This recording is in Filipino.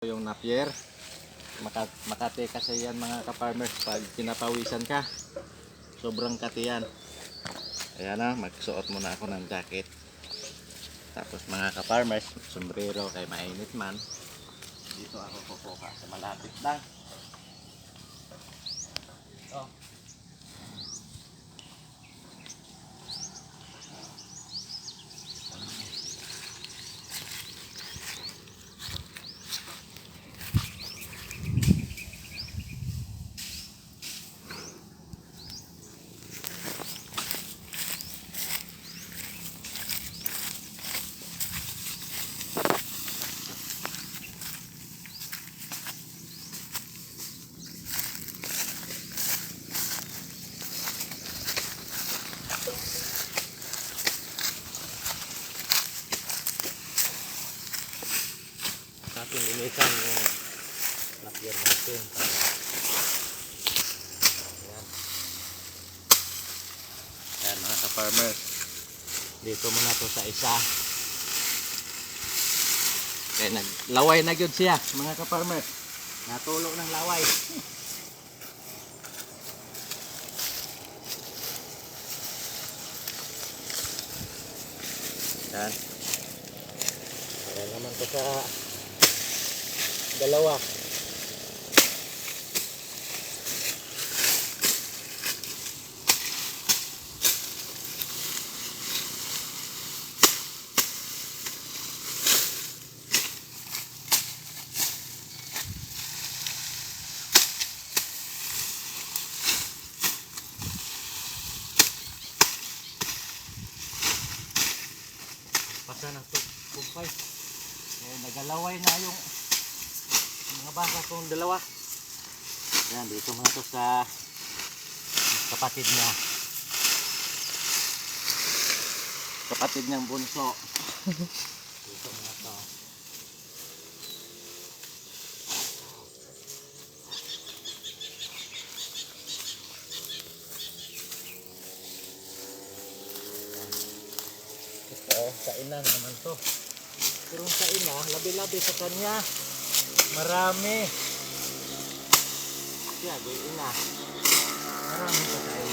Yung napier, makati kasi yan mga ka-farmers pag pinapawisan ka. Sobrang kati yan. Ayan na, magsuot muna ako ng jacket. Tapos mga ka-farmers, sombrero kay mainit man. Dito ako kukuha sa malapit lang. Oh. Natin linisan yung napier natin para yan mga ka-farmers, dito muna to sa isa kaya naglaway na gyud siya mga ka-farmers, natulo ng laway. Yan, para naman to sa dalawa. Pasa ng tugpay. Nagalaway na yung mga baka kong dalawa. Yan, dito muna to sa kapatid niya. Kapatid niyang bunso. Dito muna to. Ito, sa ina naman to. Pero sa ina, labi-labi sa kanya. Marami. Siya, ina. Marami pa sa ina.